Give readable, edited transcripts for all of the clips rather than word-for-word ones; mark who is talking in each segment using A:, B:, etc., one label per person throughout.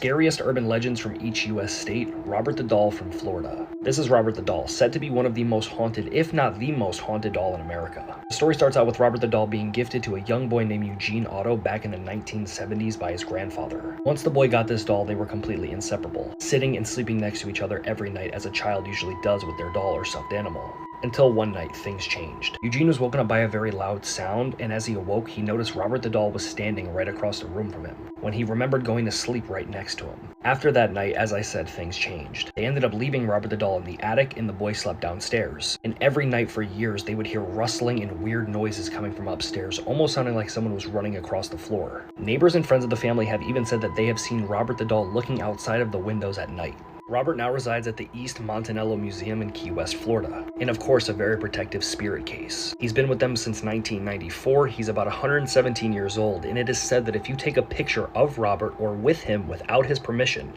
A: Scariest urban legends from each US state, Robert the Doll from Florida. This is Robert the Doll, said to be one of the most haunted, if not the most haunted doll in America. The story starts out with Robert the Doll being gifted to a young boy named Eugene Otto back in the 1970s by his grandfather. Once the boy got this doll, they were completely inseparable, sitting and sleeping next to each other every night as a child usually does with their doll or stuffed animal. Until one night, things changed. Eugene was woken up by a very loud sound, and as he awoke, he noticed Robert the Doll was standing right across the room from him, when he remembered going to sleep right next to him. After that night, as I said, things changed. They ended up leaving Robert the Doll in the attic, and the boy slept downstairs. And every night for years, they would hear rustling and weird noises coming from upstairs, almost sounding like someone was running across the floor. Neighbors and friends of the family have even said that they have seen Robert the Doll looking outside of the windows at night. Robert now resides at the East Montanello Museum in Key West, Florida, and of course a very protective spirit case. He's been with them since 1994, he's about 117 years old, and it is said that if you take a picture of Robert or with him without his permission,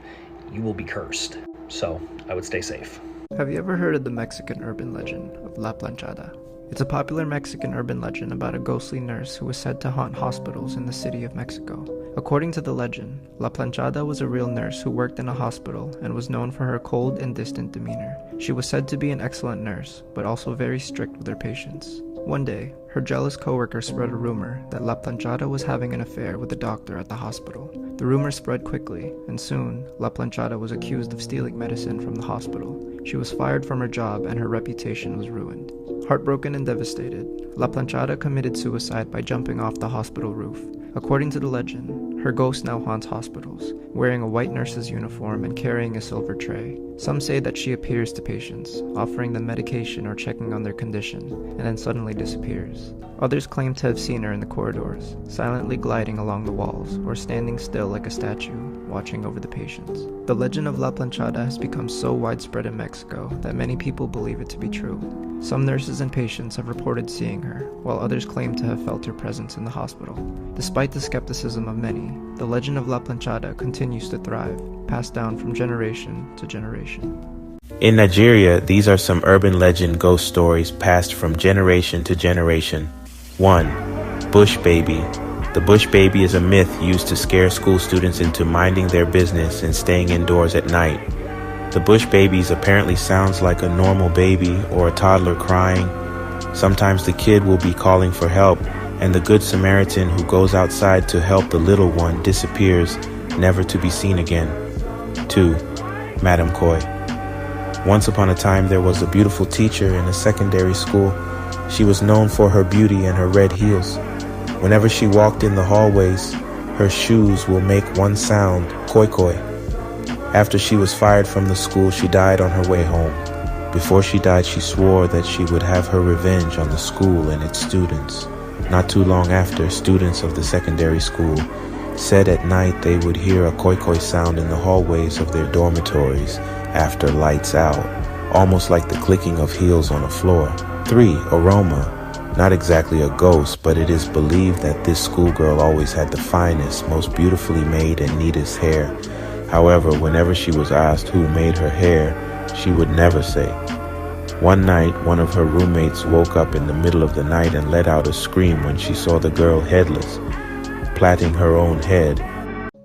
A: you will be cursed. So, I would stay safe.
B: Have you ever heard of the Mexican urban legend of La Planchada? It's a popular Mexican urban legend about a ghostly nurse who was said to haunt hospitals in the city of Mexico. According to the legend, La Planchada was a real nurse who worked in a hospital and was known for her cold and distant demeanor. She was said to be an excellent nurse, but also very strict with her patients. One day, her jealous coworker spread a rumor that La Planchada was having an affair with a doctor at the hospital. The rumor spread quickly, and soon, La Planchada was accused of stealing medicine from the hospital. She was fired from her job and her reputation was ruined. Heartbroken and devastated, La Planchada committed suicide by jumping off the hospital roof. According to the legend, her ghost now haunts hospitals, wearing a white nurse's uniform and carrying a silver tray. Some say that she appears to patients, offering them medication or checking on their condition, and then suddenly disappears. Others claim to have seen her in the corridors, silently gliding along the walls, or standing still like a statue, watching over the patients. The legend of La Planchada has become so widespread in Mexico that many people believe it to be true. Some nurses and patients have reported seeing her, while others claim to have felt her presence in the hospital. Despite the skepticism of many, the legend of La Planchada continues to thrive, passed down from generation to generation.
C: In Nigeria, these are some urban legend ghost stories passed from generation to generation. 1. Bush Baby. The Bush Baby is a myth used to scare school students into minding their business and staying indoors at night. The Bush Babies apparently sounds like a normal baby or a toddler crying. Sometimes the kid will be calling for help, and the Good Samaritan who goes outside to help the little one disappears, never to be seen again. 2. Madam Coy. Once upon a time there was a beautiful teacher in a secondary school. She was known for her beauty and her red heels. Whenever she walked in the hallways, her shoes will make one sound, koi koi. After she was fired from the school, she died on her way home. Before she died, she swore that she would have her revenge on the school and its students. Not too long after, students of the secondary school said at night they would hear a koi koi sound in the hallways of their dormitories after lights out, almost like the clicking of heels on a floor. 3. Aroma. Not exactly a ghost, but it is believed that this schoolgirl always had the finest, most beautifully made and neatest hair. However, whenever she was asked who made her hair, she would never say. One night, one of her roommates woke up in the middle of the night and let out a scream when she saw the girl headless, plaiting her own head.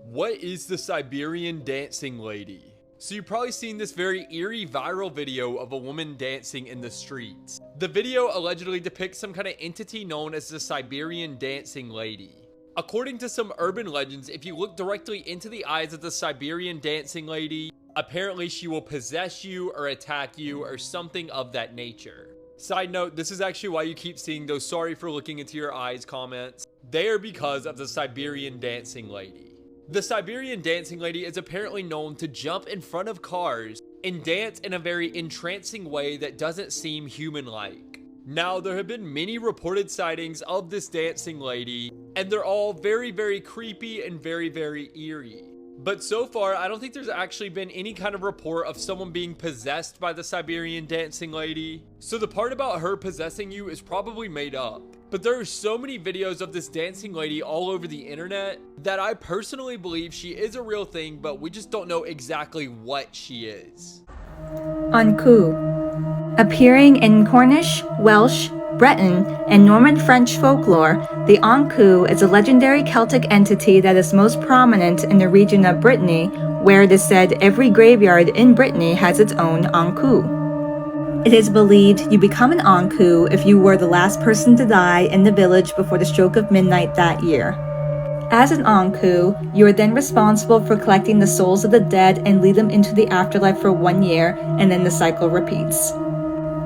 D: What is the Siberian dancing lady? So you've probably seen this very eerie viral video of a woman dancing in the streets. The video allegedly depicts some kind of entity known as the Siberian dancing lady. According to some urban legends, if you look directly into the eyes of the Siberian dancing lady, apparently she will possess you or attack you or something of that nature. Side note, this is actually why you keep seeing those sorry for looking into your eyes comments. They are because of the Siberian dancing lady. The Siberian dancing lady is apparently known to jump in front of cars and dance in a very entrancing way that doesn't seem human-like. Now, there have been many reported sightings of this dancing lady, and they're all very, very creepy and very, very eerie. But so far, I don't think there's actually been any kind of report of someone being possessed by the Siberian dancing lady. So the part about her possessing you is probably made up. But there are so many videos of this dancing lady all over the internet that I personally believe she is a real thing, but we just don't know exactly what she is.
E: Anku, Appearing in Cornish, Welsh, Breton, and Norman French folklore, the Ankou is a legendary Celtic entity that is most prominent in the region of Brittany, where it is said every graveyard in Brittany has its own Ankou. It is believed you become an Ankou if you were the last person to die in the village before the stroke of midnight that year. As an Ankou, you are then responsible for collecting the souls of the dead and lead them into the afterlife for 1 year, and then the cycle repeats.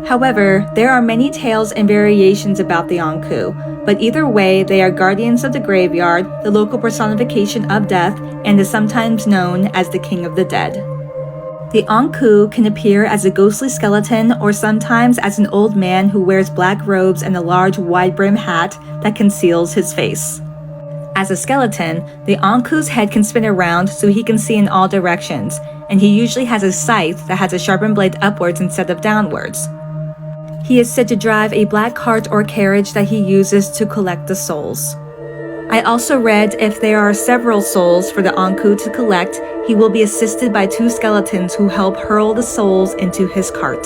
E: However, there are many tales and variations about the Ankou, but either way, they are guardians of the graveyard, the local personification of death, and is sometimes known as the King of the Dead. The Ankou can appear as a ghostly skeleton or sometimes as an old man who wears black robes and a large wide-brimmed hat that conceals his face. As a skeleton, the Ankou's head can spin around so he can see in all directions, and he usually has a scythe that has a sharpened blade upwards instead of downwards. He is said to drive a black cart or carriage that he uses to collect the souls. I also read if there are several souls for the Ankou to collect, he will be assisted by 2 skeletons who help hurl the souls into his cart.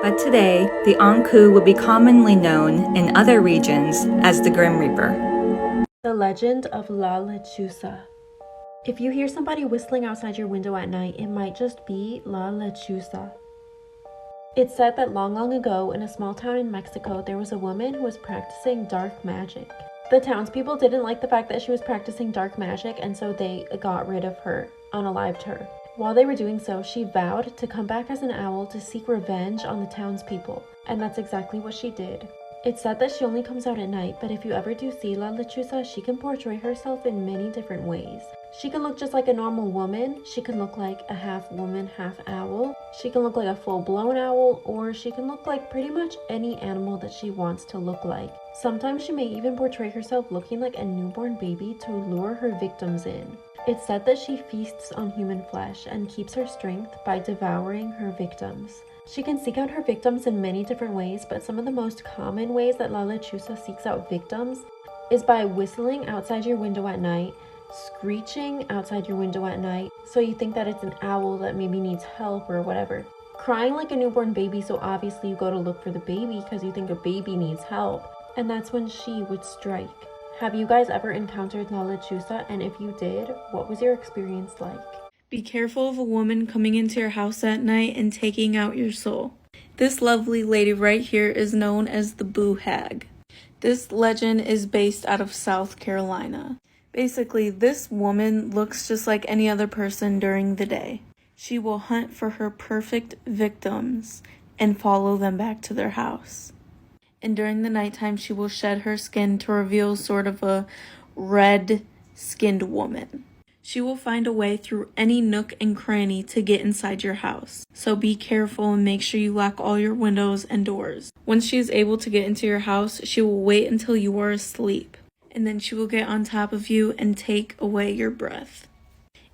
E: But today, the Ankou would be commonly known in other regions as the Grim Reaper.
F: The Legend of La Lechuza. If you hear somebody whistling outside your window at night, it might just be La Lechuza. It's said that long ago in a small town in Mexico, there was a woman who was practicing dark magic. The townspeople didn't like the fact that she was practicing dark magic, and so they got rid of her, unalived her. While they were doing so, she vowed to come back as an owl to seek revenge on the townspeople, and that's exactly what she did. It's said that she only comes out at night, but if you ever do see La Lechuza, she can portray herself in many different ways. She can look just like a normal woman, she can look like a half woman, half owl, she can look like a full-blown owl, or she can look like pretty much any animal that she wants to look like. Sometimes she may even portray herself looking like a newborn baby to lure her victims in. It's said that she feasts on human flesh and keeps her strength by devouring her victims. She can seek out her victims in many different ways, but some of the most common ways that La Lechuza seeks out victims is by whistling outside your window at night, screeching outside your window at night, so you think that it's an owl that maybe needs help or whatever. Crying like a newborn baby, so obviously you go to look for the baby because you think a baby needs help, and that's when she would strike. Have you guys ever encountered La Lechuza, and if you did, what was your experience like?
G: Be careful of a woman coming into your house at night and taking out your soul. This lovely lady right here is known as the Boo Hag. This legend is based out of South Carolina. Basically, this woman looks just like any other person during the day. She will hunt for her perfect victims and follow them back to their house. And during the nighttime, she will shed her skin to reveal sort of a red-skinned woman. She will find a way through any nook and cranny to get inside your house. So be careful and make sure you lock all your windows and doors. Once she is able to get into your house, she will wait until you are asleep. And then she will get on top of you and take away your breath.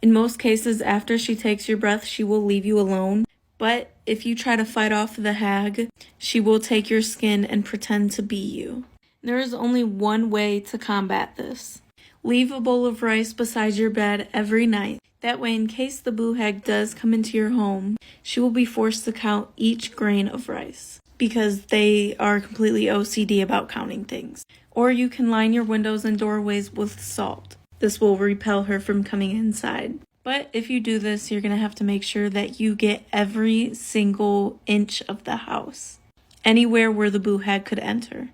G: In most cases, after she takes your breath, she will leave you alone. But if you try to fight off the hag, she will take your skin and pretend to be you. There is only one way to combat this. Leave a bowl of rice beside your bed every night. That way, in case the boo hag does come into your home, she will be forced to count each grain of rice, because they are completely OCD about counting things. Or you can line your windows and doorways with salt. This will repel her from coming inside. But if you do this, you're going to have to make sure that you get every single inch of the house, anywhere where the boo hag could enter.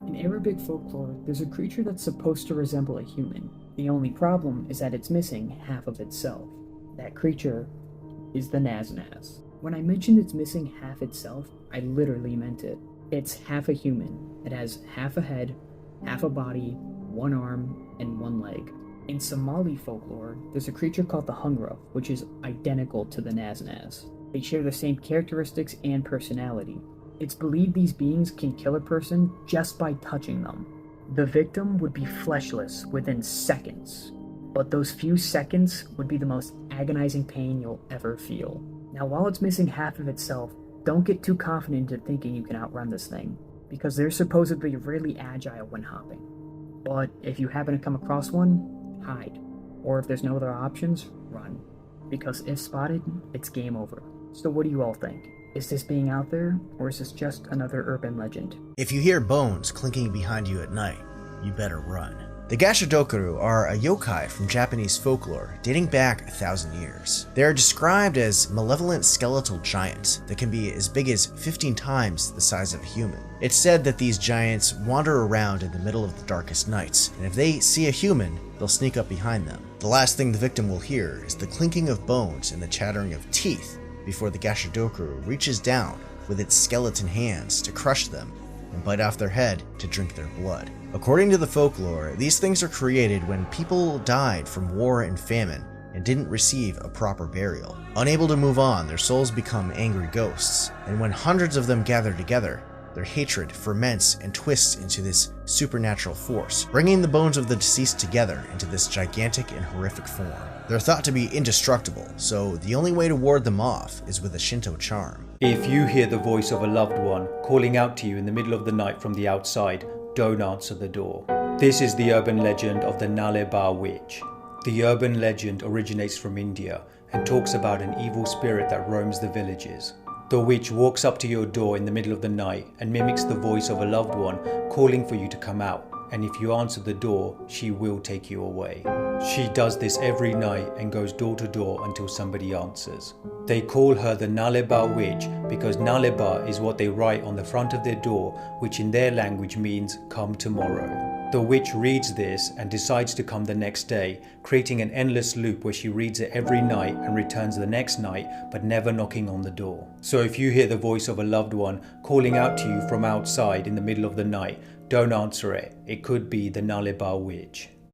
H: In Arabic folklore, there's a creature that's supposed to resemble a human. The only problem is that it's missing half of itself. That creature is the Naz. When I mentioned it's missing half itself, I literally meant it. It's half a human. It has half a head, half a body, one arm, and one leg. In Somali folklore, there's a creature called the Hungra, which is identical to the Naz. They share the same characteristics and personality. It's believed these beings can kill a person just by touching them. The victim would be fleshless within seconds, but those few seconds would be the most agonizing pain you'll ever feel. Now, while it's missing half of itself, don't get too confident into thinking you can outrun this thing, because they're supposedly really agile when hopping. But if you happen to come across one, hide. Or if there's no other options, run. Because if spotted, it's game over. So what do you all think? Is this being out there, or is this just another urban legend?
I: If you hear bones clinking behind you at night, you better run. The Gashidokaru are a yokai from Japanese folklore dating back 1,000 years. They are described as malevolent skeletal giants that can be as big as 15 times the size of a human. It's said that these giants wander around in the middle of the darkest nights, and if they see a human, they'll sneak up behind them. The last thing the victim will hear is the clinking of bones and the chattering of teeth before the Gashidokaru reaches down with its skeleton hands to crush them and bite off their head to drink their blood. According to the folklore, these things are created when people died from war and famine and didn't receive a proper burial. Unable to move on, their souls become angry ghosts, and when hundreds of them gather together, their hatred ferments and twists into this supernatural force, bringing the bones of the deceased together into this gigantic and horrific form. They're thought to be indestructible, so the only way to ward them off is with a Shinto charm.
J: If you hear the voice of a loved one calling out to you in the middle of the night from the outside, don't answer the door. This is the urban legend of the Naleba witch. The urban legend originates from India and talks about an evil spirit that roams the villages. The witch walks up to your door in the middle of the night and mimics the voice of a loved one calling for you to come out, and if you answer the door, she will take you away. She does this every night and goes door to door until somebody answers. They call her the Naleba witch because Naleba is what they write on the front of their door, which in their language means come tomorrow. The witch reads this and decides to come the next day, creating an endless loop where she reads it every night and returns the next night, but never knocking on the door. So if you hear the voice of a loved one calling out to you from outside in the middle of the night, don't answer it. It could be the Naleba witch.